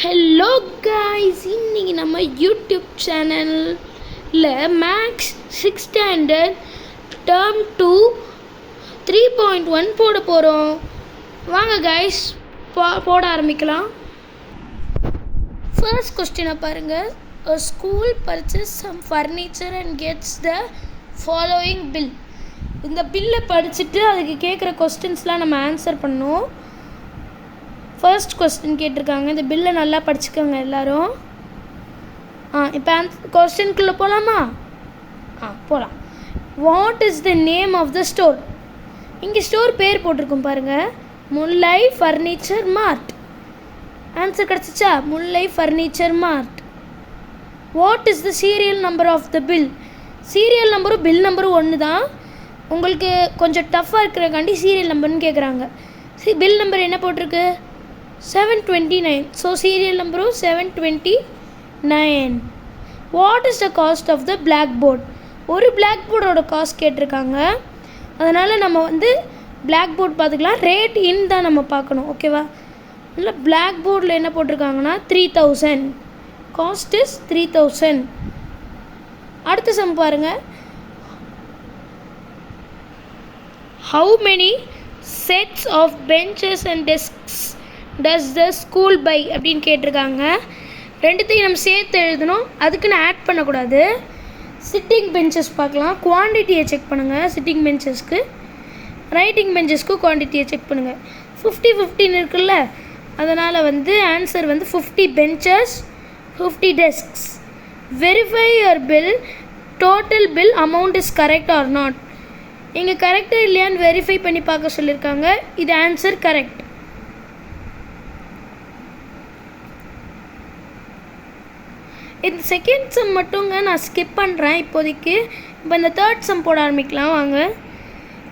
Hello guys, இன்றைக்கி நம்ம YouTube சேனலில் மேக்ஸ் 6th ஸ்டாண்டர்ட் டேர்ம் 2 3.1 போட போகிறோம். வாங்க காய்ஸ், போட ஆரம்பிக்கலாம். ஃபர்ஸ்ட் கொஸ்டினை பாருங்கள். A school purchases some furniture and gets the following bill. இந்த பில்லை படிச்சுட்டு அதுக்கு கேட்குற கொஸ்டின்ஸ்லாம் நம்ம ஆன்சர் பண்ணோம். ஃபர்ஸ்ட் கொஸ்டின் கேட்டிருக்காங்க. இந்த பில்லை நல்லா படிச்சுக்கோங்க எல்லோரும். இப்போ கொஸ்டின்குள்ளே போகலாமா? போகலாம். What is the name of the store? இங்கே ஸ்டோர் பேர் போட்டிருக்கோம் பாருங்கள், முல்லை ஃபர்னிச்சர் மார்ட். ஆன்சர் கிடச்சிச்சா? Mullai furniture mart. What is the serial number of the bill? Serial நம்பரும் பில் நம்பரும் ஒன்று தான். உங்களுக்கு கொஞ்சம் டஃப்பாக இருக்கிறக்காண்டி சீரியல் நம்பர்னு கேட்குறாங்க. பில் நம்பர் என்ன போட்டிருக்கு? 729. ஸோ சீரியல் நம்பரும் 729. What is the cost of the black board? ஒரு பிளாக் போர்டோட காஸ்ட் கேட்டிருக்காங்க. அதனால் நம்ம பிளாக் போர்ட் பார்த்துக்கலாம். ரேட் இன் தான் நம்ம பார்க்கணும். ஓகேவா? இல்லை, பிளாக் போர்டில் என்ன போட்டிருக்காங்கன்னா 3000. Cost is 3000. அடுத்த சம் பாருங்கள். How many sets of benches and desks does the school buy அப்படின்னு கேட்டிருக்காங்க. ரெண்டுத்தையும் நம்ம சேர்த்து எழுதணும், அதுக்குன்னு ஆட் பண்ணக்கூடாது. சிட்டிங் பெஞ்சஸ் பார்க்கலாம். குவான்டிட்டியை செக் பண்ணுங்கள். சிட்டிங் பெஞ்சஸ்க்கு, ரைட்டிங் பெஞ்சஸ்க்கு குவான்டிட்டியை செக் பண்ணுங்கள். 50-15 இருக்குல்ல, அதனால் answer 50 benches 50 desks. Verify your bill. Total bill amount is correct R not. இங்கே கரெக்டாக இல்லையான்னு வெரிஃபை பண்ணி பார்க்க சொல்லியிருக்காங்க. இது ஆன்சர் கரெக்ட். இந்த செகண்ட் சம் மட்டுங்க நான் ஸ்கிப் பண்ணுறேன் இப்போதைக்கு. இப்போ இந்த தேர்ட் சம் போட ஆரம்பிக்கலாம் வாங்க.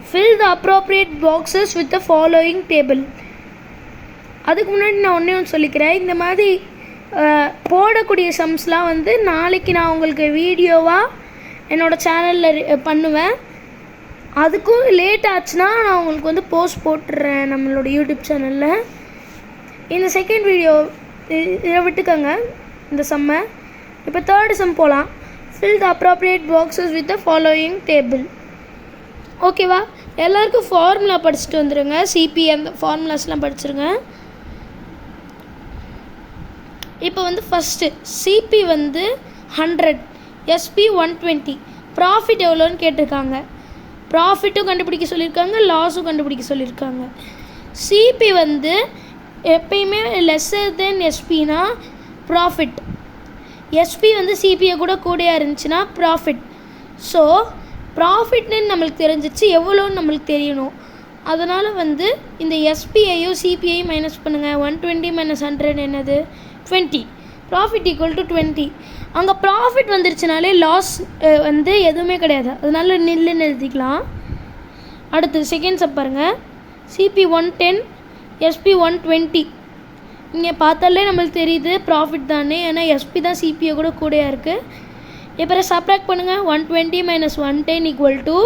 Fill the appropriate boxes with the following table. அதுக்கு முன்னாடி நான் ஒன்று சொல்லிக்கிறேன். இந்த மாதிரி போடக்கூடிய சம்ஸ்லாம் நாளைக்கு நான் உங்களுக்கு வீடியோவாக என்னோடய சேனலில் பண்ணுவேன். அதுக்கும் லேட் ஆச்சுன்னா நான் உங்களுக்கு போஸ்ட் போட்டுடுறேன் நம்மளோட யூடியூப் சேனலில். இந்த செகண்ட் வீடியோ இதை விட்டுக்கோங்க, இந்த சம்மை. இப்போ தேர்ட் சம் போகலாம். Fill the appropriate boxes with the following table. ஓகேவா? எல்லாருக்கும் ஃபார்முலா படிச்சுட்டு வந்துடுங்க. சிபி அந்த ஃபார்முலாஸ்லாம் படிச்சுருங்க. இப்போ ஃபஸ்ட்டு சிபி 100, எஸ்பி 120. ப்ராஃபிட் எவ்வளோன்னு கேட்டிருக்காங்க. ப்ராஃபிட்டும் கண்டுபிடிக்க சொல்லியிருக்காங்க, லாஸும் கண்டுபிடிக்க சொல்லியிருக்காங்க. சிபி எப்பயுமே லெஸ்ஸர் தென் எஸ்பினா ப்ராஃபிட். எஸ்பி சிபிஐ கூடயா இருந்துச்சுன்னா ப்ராஃபிட். ஸோ ப்ராஃபிட்னு நம்மளுக்கு தெரிஞ்சிச்சு, எவ்வளோன்னு நம்மளுக்கு தெரியணும். அதனால் இந்த எஸ்பிஐயும் சிபிஐயும் மைனஸ் பண்ணுங்கள். 120 - 100 என்னது? 20. Profit equal to 20. அங்கே ப்ராஃபிட் வந்துருச்சுனாலே லாஸ் எதுவுமே கிடையாது, அதனால நில்லுன்னு எழுதிக்கலாம். அடுத்து செகண்ட் சப் பாருங்கள். CP 110, SP 120. இங்கே பார்த்தாலே நம்மளுக்கு தெரியுது ப்ராஃபிட் தானே, ஏன்னா எஸ்பி தான் சிபிஐ கூடயா இருக்குது. இப்போ சப்ராக்ட் பண்ணுங்கள். 120 - 110 =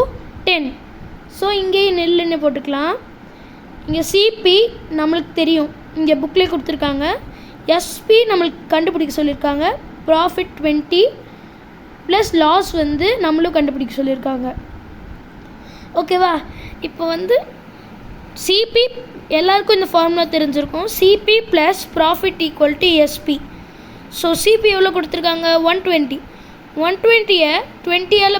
10. ஸோ இங்கேயே நெல்லுன்னு போட்டுக்கலாம். இங்கே சிபி நம்மளுக்கு தெரியும், இங்கே புக்கில் கொடுத்துருக்காங்க. எஸ்பி நம்மளுக்கு கண்டுபிடிக்க சொல்லியிருக்காங்க. ப்ராஃபிட் 20 ப்ளஸ் லாஸ் நம்மளும் கண்டுபிடிக்க சொல்லியிருக்காங்க. ஓகேவா? இப்போ சிபி எல்லாருக்கும் இந்த ஃபார்முலா தெரிஞ்சிருக்கும். CP plus profit equal to SP. So CP எவ்வளோ கொடுத்துருக்காங்க? 120. 120-ஐ 20ஆல்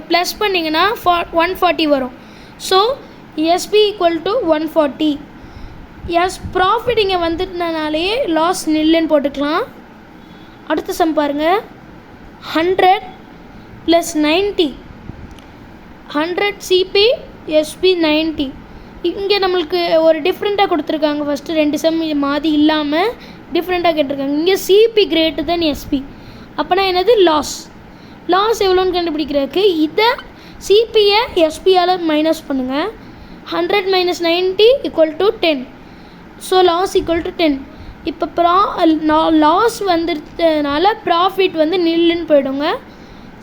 ப்ளஸ் பண்ணிங்கன்னா 140 வரும். So SP equal to 140. Profit இங்கே வந்துட்டனாலே லாஸ் நில்லுன்னு போட்டுக்கலாம். அடுத்த சம் பாருங்கள். 100 + 90. 100 சிபி, எஸ்பி 90. இங்கே நம்மளுக்கு ஒரு டிஃப்ரெண்ட்டாக கொடுத்துருக்காங்க. ஃபஸ்ட்டு 2 சம் மாதி இல்லாமல் டிஃப்ரெண்ட்டாக கேட்டிருக்காங்க. இங்கே சிபி கிரேட்டர் தென் எஸ்பி. அப்போனா என்னது? லாஸ். லாஸ் எவ்வளோன்னு கண்டுபிடிக்கிறதுக்கு இதை சிபியை எஸ்பியால் மைனஸ் பண்ணுங்கள். 100 - 90 = 10. So loss equal to 10. இப்போ லாஸ் வந்துட்டனால ப்ராஃபிட் நில்லுன்னு போயிடுங்க.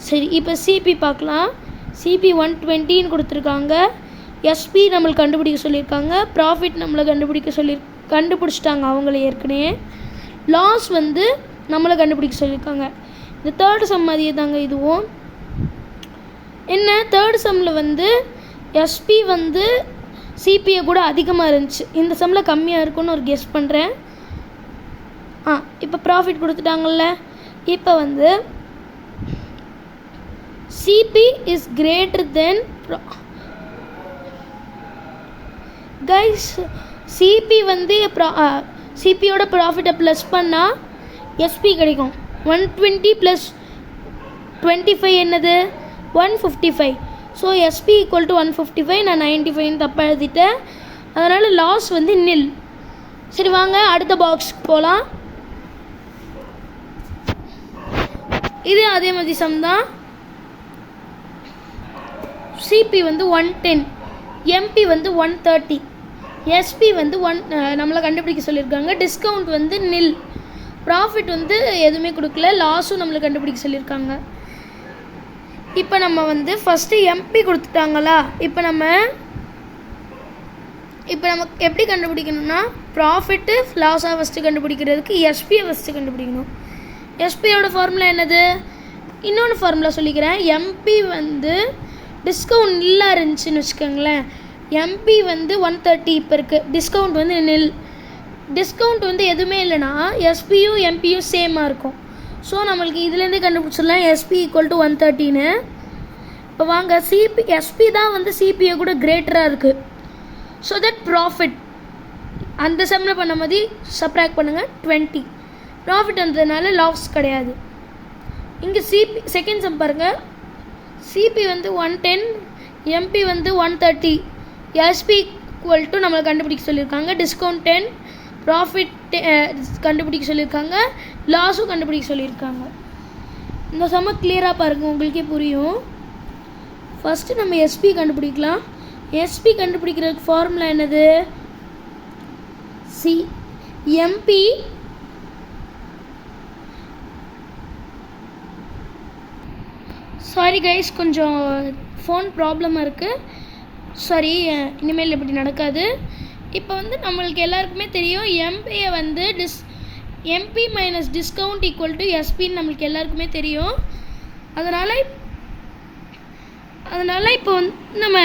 சரி, இப்போ சிபி பார்க்கலாம். சிபி 120ன்னு கொடுத்துருக்காங்க. எஸ்பி நம்மளுக்கு கண்டுபிடிக்க சொல்லியிருக்காங்க. ப்ராஃபிட் நம்மளை கண்டுபிடிச்சிட்டாங்க அவங்கள ஏற்கனவே. லாஸ் வந்து நம்மளை கண்டுபிடிக்க சொல்லியிருக்காங்க. இந்த தேர்டு சம் மாதிரியே தாங்க இதுவும். என்ன தேர்டு சம்மில் வந்து எஸ்பி வந்து சிபிஐ கூட அதிகமாக இருந்துச்சு, இந்த சம்மில் கம்மியாக இருக்குன்னு ஒரு கெஸ் பண்ணுறேன். இப்போ ப்ராஃபிட் கொடுத்துட்டாங்கல்ல. இப்போ வந்து CP is greater than guys, CP வந்து சிபியோட ப்ராஃபிட்டை ப்ளஸ் பண்ணால் எஸ்பி கிடைக்கும். 120 + 25 என்னது 155. So SP equal to 155. நான் 95 தப்பாக எழுதிட்டேன், அதனால் லாஸ் வந்து நில். சரி வாங்க அடுத்த பாக்ஸ்க்கு போகலாம். இது அதே மாதிரி சம் தான். சிபி வந்து 110, எம்பி வந்து 130, எஸ்பி வந்து நம்மளை கண்டுபிடிக்க சொல்லியிருக்காங்க. டிஸ்கவுண்ட் வந்து நில். ப்ராஃபிட் வந்து எதுவுமே கொடுக்கல, லாஸும் நம்மளை கண்டுபிடிக்க சொல்லியிருக்காங்க. இப்போ நம்ம வந்து ஃபஸ்ட்டு எம்பி கொடுத்துட்டாங்களா. இப்போ நம்ம எப்படி கண்டுபிடிக்கணும்னா ப்ராஃபிட்டு லாஸாக ஃபஸ்ட்டு கண்டுபிடிக்கிறதுக்கு எஸ்பியை ஃபஸ்ட்டு கண்டுபிடிக்கணும். எஸ்பியோட ஃபார்முலா என்னது, இன்னொன்று ஃபார்முலா சொல்லிக்கிறேன். எம்பி வந்து டிஸ்கவுண்ட் நில்லாக இருந்துச்சுன்னு வச்சுக்கோங்களேன். எம்பி வந்து 130 இப்போ இருக்குது, டிஸ்கவுண்ட் வந்து நில். டிஸ்கவுண்ட் வந்து எதுவுமே இல்லைனா எஸ்பியும் எம்பியும் சேமாக இருக்கும். ஸோ நம்மளுக்கு இதுலேருந்தே கண்டுபிடிச்சிடலாம் எஸ்பி ஈக்குவல் டு 130ன்னு. இப்போ வாங்க எஸ்பி தான் வந்து சிபிஐ கூட கிரேட்டராக இருக்குது. ஸோ தட் ப்ராஃபிட் அந்த சம்மில் பண்ண மாதிரி சப்ராக்ட் பண்ணுங்கள் 20. ப்ராஃபிட் வந்ததுனால லாஸ் கிடையாது. இங்கே செகண்ட் சம் பாருங்கள். சிபி வந்து 110, எம்பி வந்து 130, எஸ்பி ஈக்குவல் டு நம்மளை கண்டுபிடிக்க சொல்லியிருக்காங்க. டிஸ்கவுண்ட் 10, ப்ராஃபிட் கண்டுபிடிக்க சொல்லியிருக்காங்க, லாஸும் கண்டுபிடிக்க சொல்லியிருக்காங்க. இந்த சம்ம கிளியராக பாருங்கள், உங்களுக்கே புரியும். ஃபஸ்ட்டு நம்ம எஸ்பி கண்டுபிடிக்கலாம். எஸ்பி கண்டுபிடிக்கிறதுக்கு ஃபார்முலா என்னது, எம்பி சாரி கைஸ், கொஞ்சம் ஃபோன் ப்ராப்ளமாக இருக்குது. சாரி, இனிமேல் இப்படி நடக்காது. இப்போ வந்து நம்மளுக்கு எல்லாருக்குமே தெரியும் எம்பியை வந்து MP minus discount equal to எஸ்பின்னு நம்மளுக்கு எல்லாருக்குமே தெரியும். அதனால் இப்போ வந்து நம்ம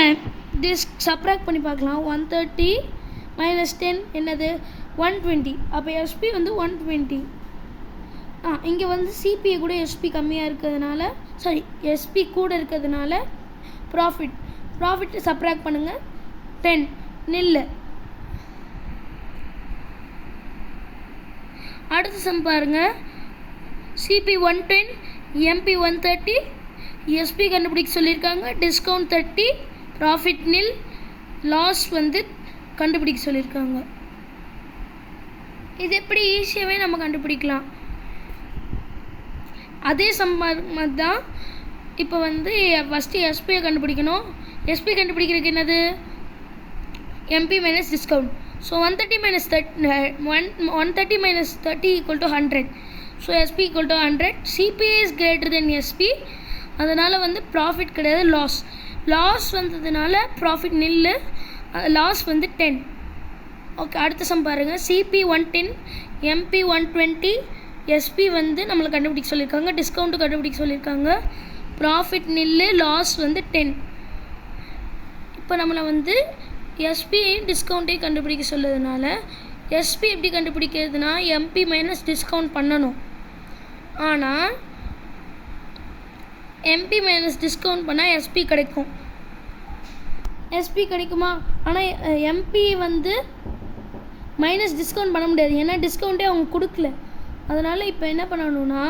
சப்ராக்ட் பண்ணி பார்க்கலாம். 130 - 10 என்னது 120. அப்போ எஸ்பி வந்து 120. இங்கே வந்து சிபிஐ கூட எஸ்பி கம்மியாக இருக்கிறதுனால, சாரி எஸ்பி கூட இருக்கிறதுனால ப்ராஃபிட் சப்ராக்ட் பண்ணுங்கள் 10 நில். அடுத்த சம் பாருங்கள். சிபி 110, எம்பி 130, எஸ்பி கண்டுபிடிக்க சொல்லியிருக்காங்க. டிஸ்கவுண்ட் 30, ப்ராஃபிட் நில், லாஸ் வந்து கண்டுபிடிக்க சொல்லியிருக்காங்க. இது எப்படி ஈஸியாகவே நம்ம கண்டுபிடிக்கலாம். அதே சம் மாதிரி தான். இப்போ வந்து ஃபஸ்ட்டு எஸ்பியை கண்டுபிடிக்கணும். எஸ்பி கண்டுபிடிக்கிறதுக்கு என்னது MP minus discount. So 130 - 30 equal to 100. So SP equal to 100. CBI is greater then SP, அதனால் வந்து ப்ராஃபிட் கிடையாது, லாஸ் வந்ததுனால ப்ராஃபிட் நில், லாஸ் வந்து 10. ஓகே அடுத்த சம் பாருங்கள். சிபி 110, எம்பி 120, எஸ்பி வந்து நம்மளை கண்டுபிடிக்க சொல்லியிருக்காங்க. டிஸ்கவுண்ட்டு கண்டுபிடிக்க சொல்லியிருக்காங்க. ப்ராஃபிட் நில், லாஸ் வந்து 10. இப்போ நம்மளை வந்து எஸ்பியையும் டிஸ்கவுண்ட்டையும் கண்டுபிடிக்க சொல்லுறதுனால எஸ்பி எப்படி கண்டுபிடிக்கிறதுனா எம்பி மைனஸ் டிஸ்கவுண்ட் பண்ணணும். ஆனால் எம்பி மைனஸ் டிஸ்கவுண்ட் பண்ணால் எஸ்பி கிடைக்கும். எஸ்பி கிடைக்குமா? ஆனால் எம்பி வந்து மைனஸ் டிஸ்கவுண்ட் பண்ண முடியாது, ஏன்னா டிஸ்கவுண்ட்டே அவங்க கொடுக்கல. அதனால் இப்போ என்ன பண்ணணும்னா